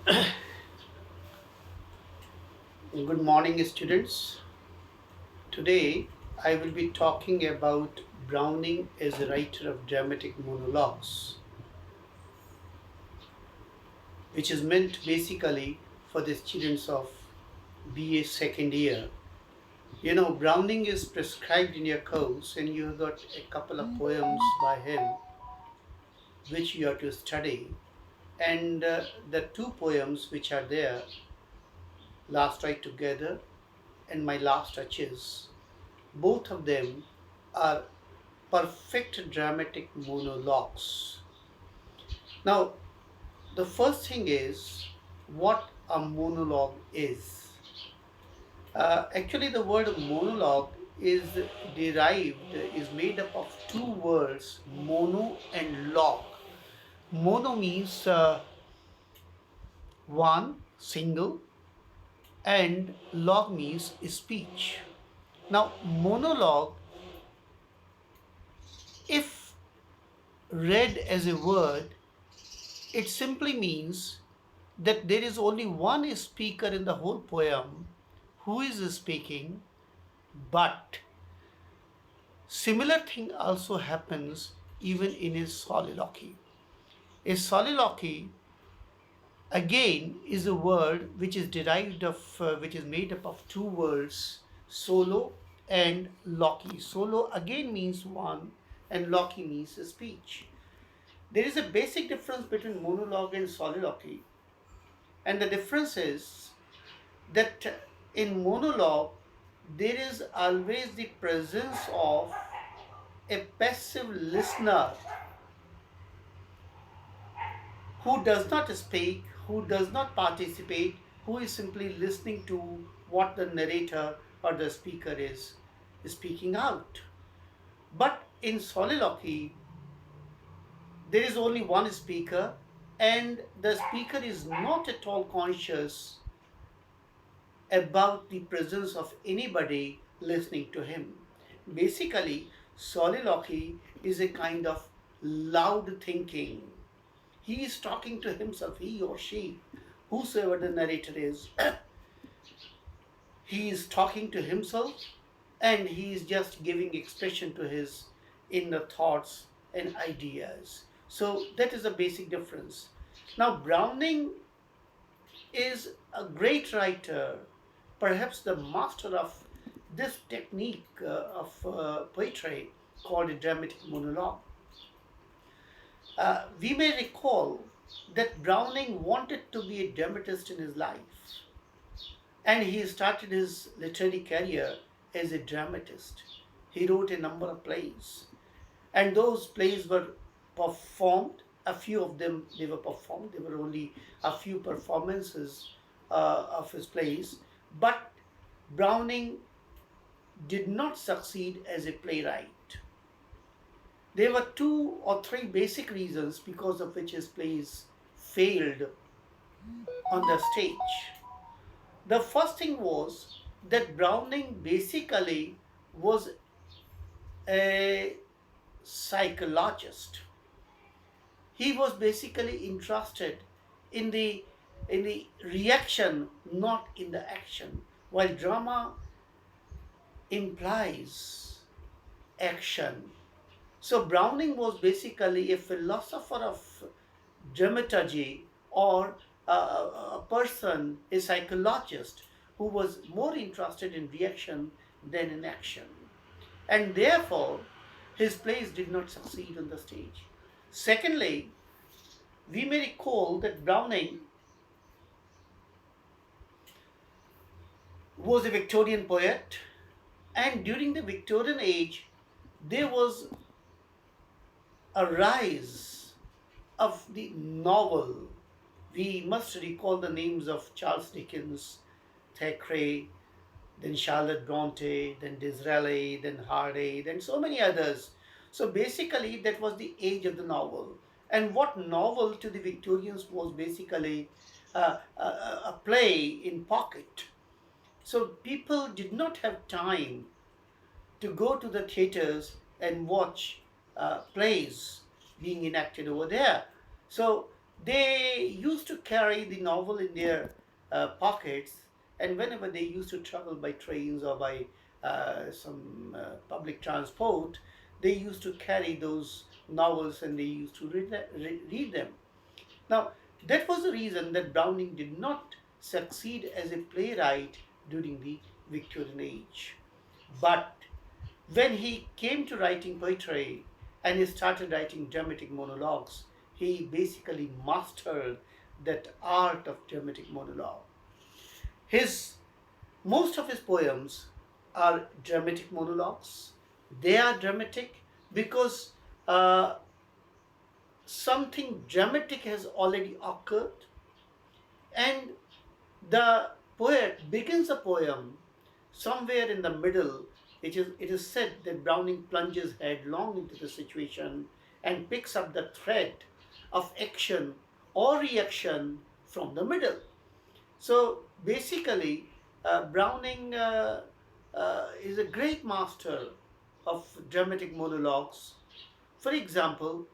Good morning, students. Today I will be talking about Browning as a writer of dramatic monologues, which is meant basically for the students of BA second year. Browning is prescribed in your course, and you got a couple of poems by him which you have to study. And the two poems which are there, Last Ride Together and My Last Touches, both of them are perfect dramatic monologues. Now, the first thing is what a monologue is. Actually, the word monologue is made up of two words, mono and log. Mono means one, single, and log means speech. Now, monologue, if read as a word, it simply means that there is only one speaker in the whole poem who is speaking, but similar thing also happens even in a soliloquy. A soliloquy again is a word which is derived of which is made up of two words, solo and loci. Solo again means one and loci means speech. There is a basic difference between monologue and soliloquy, and the difference is that in monologue there is always the presence of a passive listener who does not speak, who does not participate, who is simply listening to what the narrator or the speaker is speaking out. But in soliloquy there is only one speaker, and the speaker is not at all conscious about the presence of anybody listening to him. Basically, soliloquy is a kind of loud thinking. He is talking to himself, he or she, whosoever the narrator is, he is talking to himself and he is just giving expression to his inner thoughts and ideas. So that is a basic difference. Now, Browning is a great writer, perhaps the master of this technique of poetry called a dramatic monologue. We may recall that Browning wanted to be a dramatist in his life, and he started his literary career as a dramatist. He wrote a number of plays, and those plays were performed. A few of them they were performed. There were only a few performances of his plays, but Browning did not succeed as a playwright. There were two or three basic reasons because of which his plays failed on the stage. The first thing was that Browning basically was a psychologist. He was basically interested in the reaction, not in the action. While drama implies action, so Browning was basically a philosopher of dramaturgy, or a person, a psychologist who was more interested in reaction than in action. And therefore, his plays did not succeed on the stage. Secondly, we may recall that Browning was a Victorian poet, and during the Victorian age, there was a rise of the novel. We must recall the names of Charles Dickens, Thackeray, then Charlotte Bronte, then Disraeli, then Hardy, then so many others. So basically, that was the age of the novel. And what novel to the Victorians was basically a play in pocket. So people did not have time to go to the theaters and watch plays being enacted over there. So They used to carry the novel in their pockets, and whenever they used to travel by trains or by some public transport, they used to carry those novels and they used to read them. Now, that was the reason that Browning did not succeed as a playwright during the Victorian age. But when he came to writing poetry and he started writing dramatic monologues, he basically mastered that art of dramatic monologue. His most of his poems are dramatic monologues. They are dramatic because uh, something dramatic has already occurred, and the poet begins a poem somewhere in the middle. It is said that Browning plunges headlong into the situation and picks up the thread of action or reaction from the middle. So basically, Browning is a great master of dramatic monologues. For example,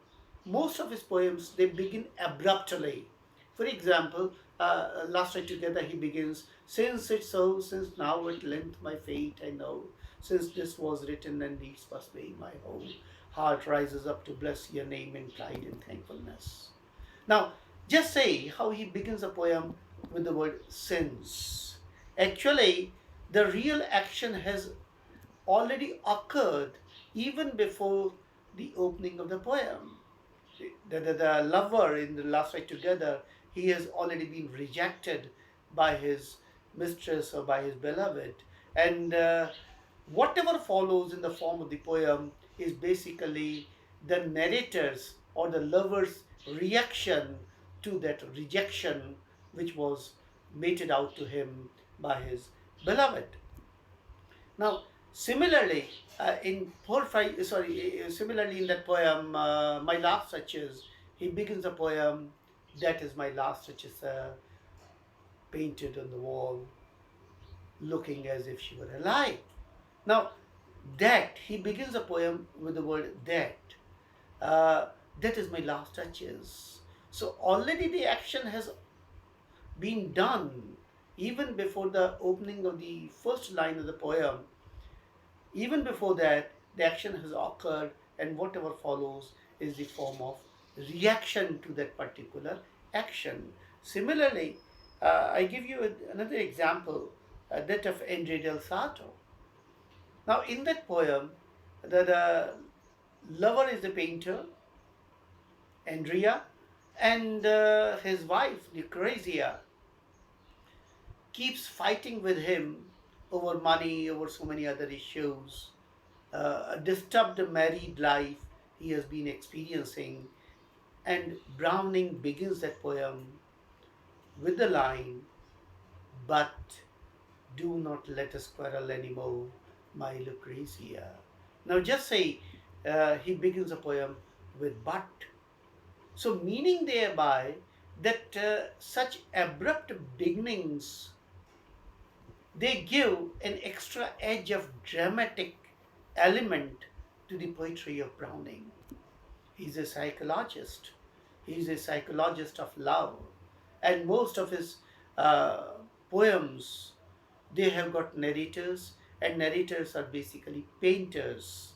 most of his poems they begin abruptly. For example, Last Night Together he begins, "Since it's so, since now at length my fate I know, since this was written and these must be my whole heart rises up to bless your name in pride and thankfulness." Now, just say how he begins a poem with the word since. Actually, the real action has already occurred even before the opening of the poem. The lover in the Last Night Together, he has already been rejected by his mistress or by his beloved. And whatever follows in the form of the poem is basically the narrator's or the lover's reaction to that rejection which was meted out to him by his beloved. Now, similarly, similarly in that poem, "My Last Touches," he begins a poem that is my last touches, painted on the wall, looking as if she were alive. Now, that he begins a poem with the word that. Uh, that is my last touches. So already the action has been done even before the opening of the first line of the poem. Even before that, the action has occurred, and whatever follows is the form of reaction to that particular action. Similarly, I give you another example, that of Andre del Sarto. Now, in that poem, the lover is the painter, Andrea, and his wife, Lucrezia, keeps fighting with him over money, over so many other issues, a disturbed married life he has been experiencing. And Browning begins that poem with the line, "But do not let us quarrel anymore, my Lucrezia." Now, just say he begins a poem with "but." So, meaning thereby that such abrupt beginnings they give an extra edge of dramatic element to the poetry of Browning. He's a psychologist. He's a psychologist of love, and most of his uh, poems they have got narrators, and narrators are basically painters.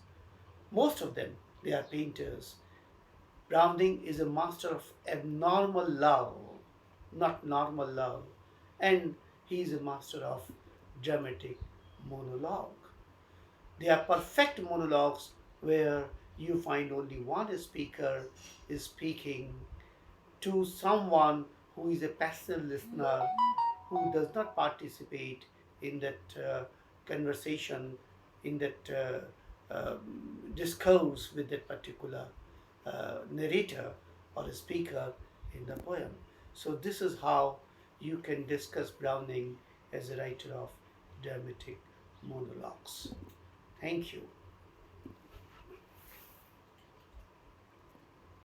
Most of them they are painters. Browning is a master of abnormal love, not normal love, and he is a master of dramatic monologue. They are perfect monologues where you find only one speaker is speaking to someone who is a passive listener who does not participate in that conversation, in that discourse with that particular narrator or a speaker in the poem. So, this is how you can discuss Browning as a writer of dramatic monologues. Thank you.